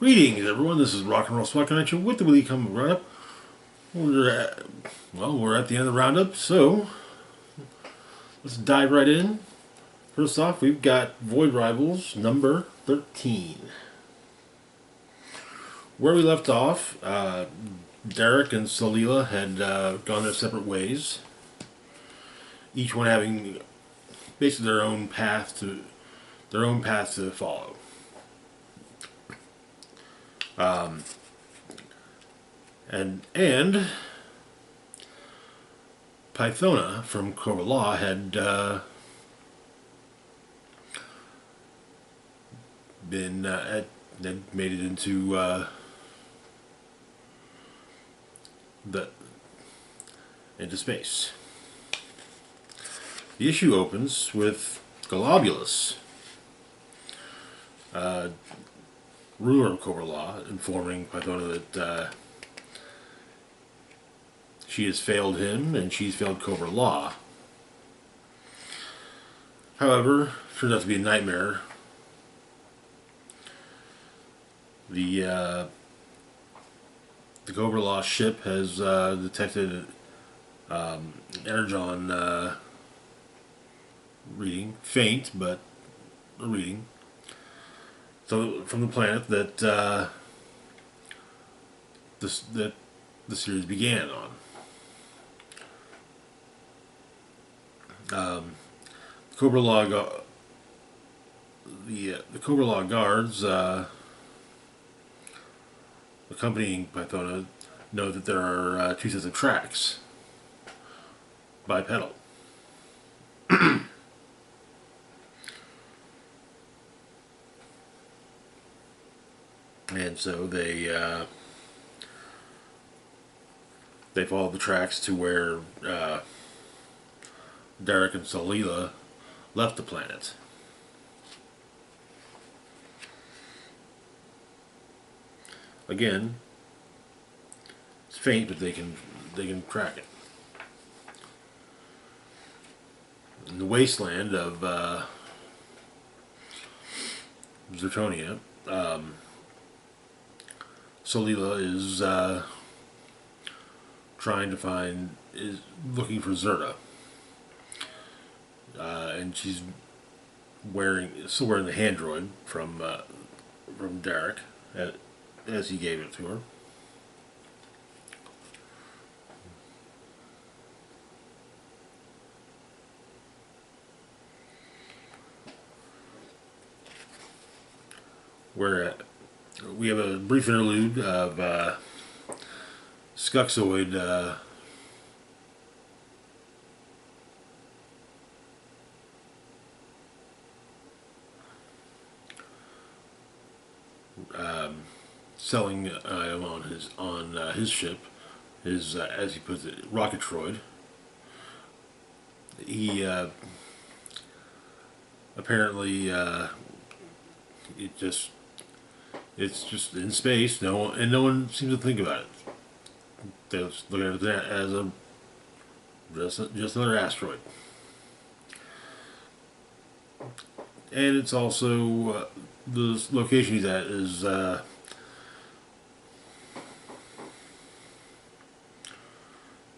Greetings, everyone. This is Rock and Roll Swat Connection with the Weekly Comic Roundup. We're at the end of the roundup, so let's dive right in. First off, we've got Void Rivals number 13. Where we left off, Derek and Salila had gone their separate ways, each one having basically their own path to follow. And Pythona from Cobra Law had made it into space. The issue opens with Globulus, ruler of Cobra Law, informing Pythona that she has failed him and she's failed Cobra Law. However, turns out to be a nightmare. The Cobra Law ship has detected energon reading, faint, but a reading. So from the planet that that the series began on. Cobra Law the Cobra Law guards accompanying Pythona know that there are two sets of tracks, bipedal. And so they follow the tracks to where Derek and Salila left the planet. Again, it's faint, but they can track it. In the wasteland of Zertonia, Salila is looking for Zerta, and she's still wearing the hand droid from Derek, as he gave it to her. We have a brief interlude of Skuxoid selling an item on his ship, his as he puts it, rocket droid. He apparently it's just in space. No one seems to think about it. They just look at it as just another asteroid. And it's also the location he's at is the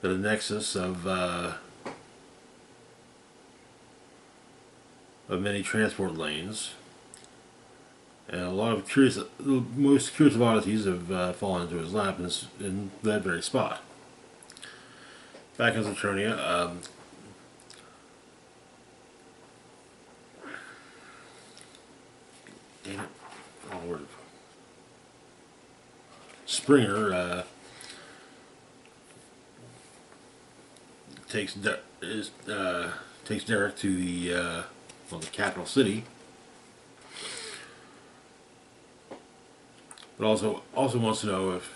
nexus of many transport lanes, and a lot of the most curious oddities have fallen into his lap in that very spot. Back in Saturnia, damn it, Springer takes Derek to the capital city, but also wants to know if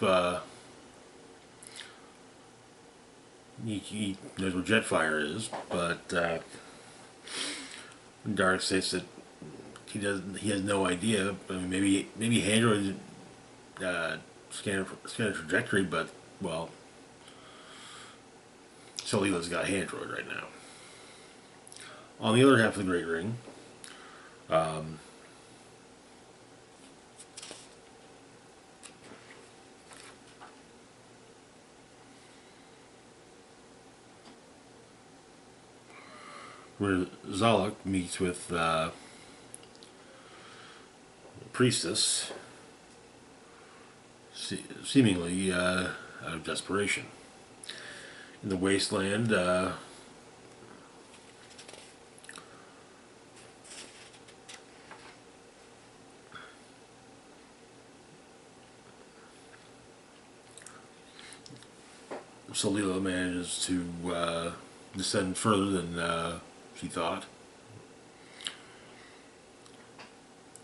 he knows where Jetfire is. But Derek states that he has no idea. I mean, maybe Android scan a trajectory, but well, Solila's got Handroid right now. On the other half of the Great Ring, where Zalak meets with priestess, seemingly out of desperation. In the wasteland, Salila manages to descend further than she thought.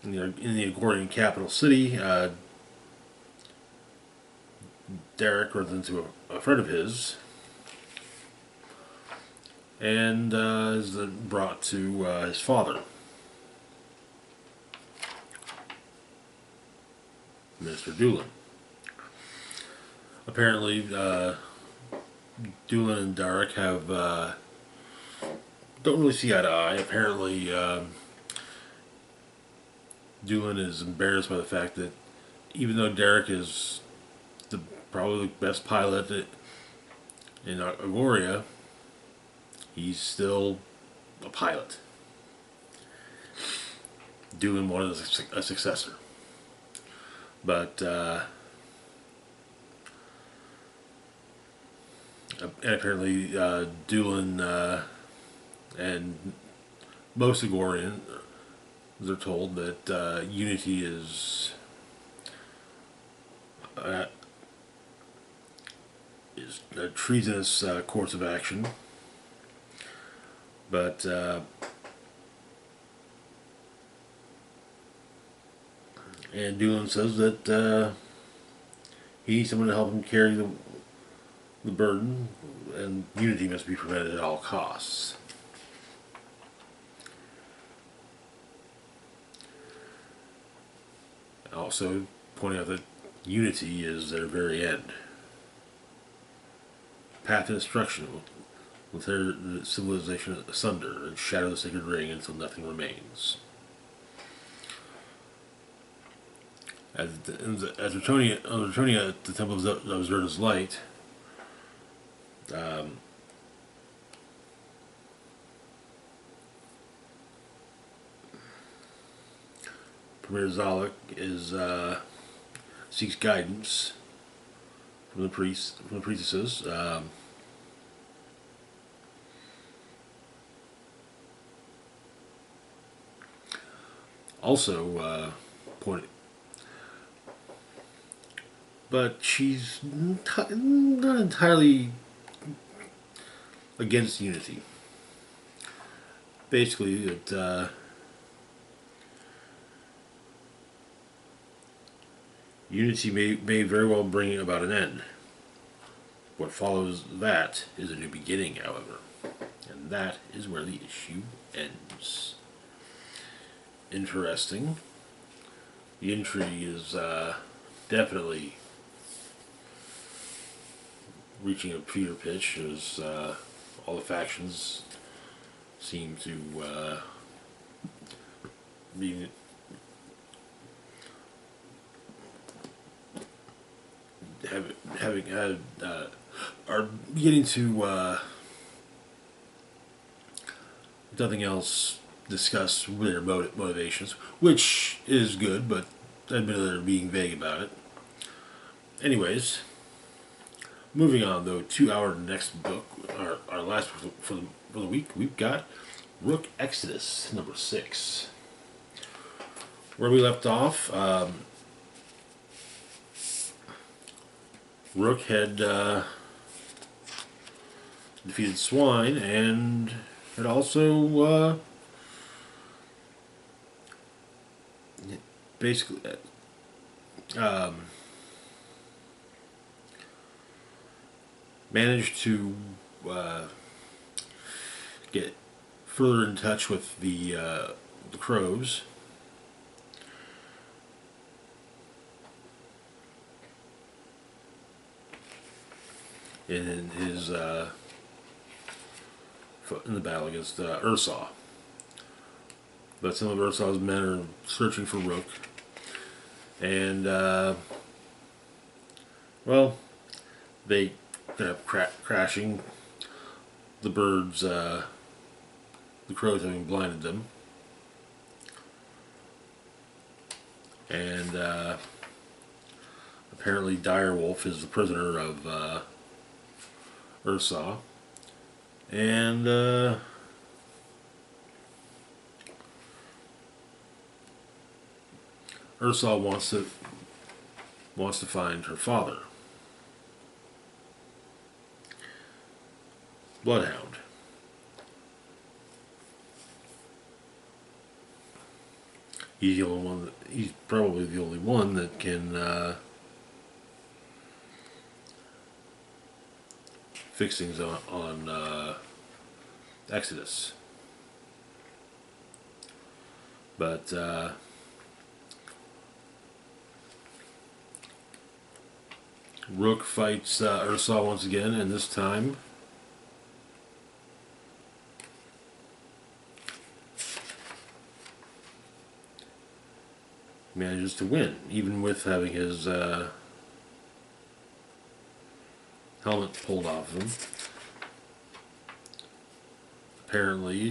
In the Agorian capital city, Derek runs into a friend of his and is then brought to his father, Minister Doolin. Apparently, Doolin and Derek have don't really see eye to eye. Apparently, Doolin is embarrassed by the fact that even though Derek is probably the best pilot in Agoria, he's still a pilot. Doolin wanted a successor. But, and apparently Doolin and most Agorians are told that unity is a treasonous course of action. But and Doolin says that he needs someone to help him carry the burden, and unity must be prevented at all costs. Also pointing out that unity is their very end. Path to destruction will tear the civilization asunder and shatter the sacred ring until nothing remains. As returning at the Temple of Zerda's Light, Premier Zalak seeks guidance from the priestesses. Also pointed, but she's not entirely against unity. Basically, that unity may very well bring about an end. What follows that is a new beginning, however, and that is where the issue ends. Interesting. The intrigue is definitely reaching a fever pitch as all the factions seem to be having had are getting to nothing else discuss their motivations, which is good, but admittedly they're being vague about it. Anyways, moving on though to our next book, our last book for the week, we've got Rook Exodus number 6. Where we left off, Rook had defeated Swine and had also basically managed to get further in touch with the crows. In his in the battle against Ursaw. But some of Ursaw's men are searching for Rook. And, well, they end up crashing. The birds the crows having blinded them. And apparently Direwolf is the prisoner of Ursa. And Ursa wants to find her father, Bloodhound. He's the only one. He's probably the only one that can fix things on Exodus. But Rook fights Ursa once again, and this time manages to win, even with having his helmet pulled off of him. Apparently,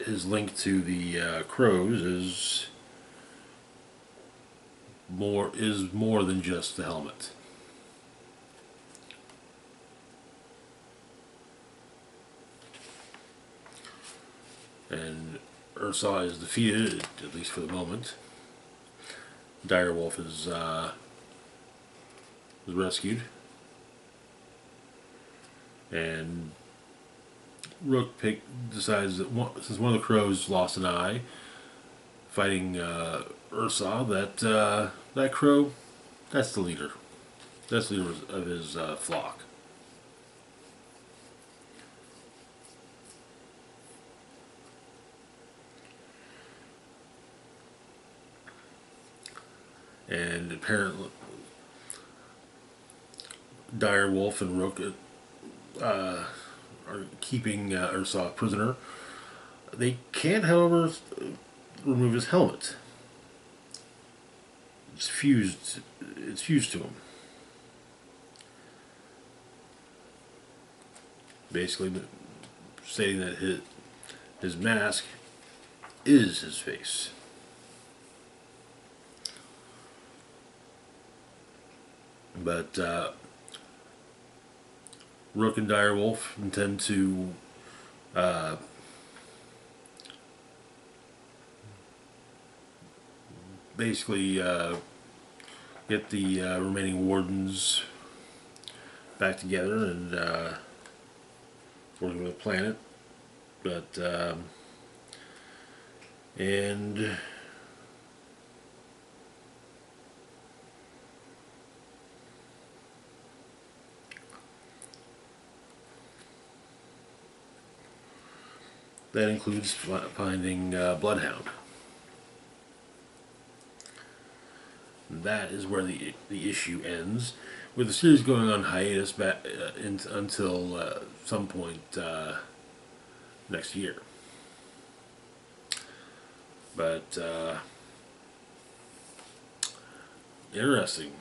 his link to the crows is more than just the helmet. And Ursa is defeated, at least for the moment. Direwolf is rescued, and Rook decides that since one of the crows lost an eye fighting Ursa, that crow, that's the leader. That's the leader of his flock. And apparently, Direwolf and Rook are keeping Ursa a prisoner. They can't, however, remove his helmet. It's fused to him. Basically, stating that his mask is his face. But Rook and Direwolf intend to basically get the remaining wardens back together and working with the planet. But and that includes finding Bloodhound. And that is where the issue ends, with the series going on hiatus until some point next year. But interesting.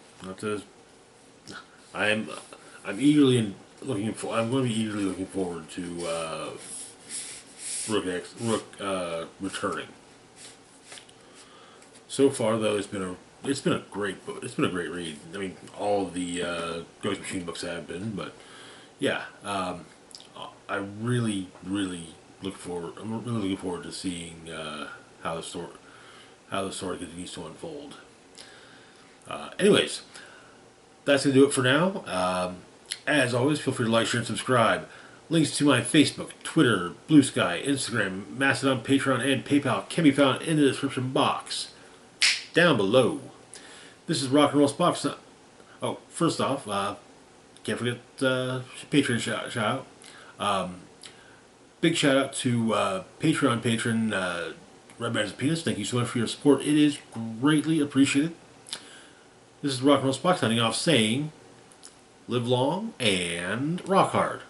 I'm eagerly looking for. I'm going to be eagerly looking forward to Rook returning. So far, though, it's been a great book. It's been a great read. I mean, all of the Ghost Machine books have been, but yeah, I really look forward. I'm really looking forward to seeing how the story continues to unfold. Anyways, that's gonna do it for now. As always, feel free to like, share, and subscribe. Links to my Facebook, Twitter, Blue Sky, Instagram, Mastodon, Patreon, and PayPal can be found in the description box down below. This is Rock and Roll Spock. Oh, first off, can't forget Patreon shout out. Big shout out to Patreon patron Red Man's Penis. Thank you so much for your support. It is greatly appreciated. This is Rock and Roll Spock signing off, saying, live long and rock hard.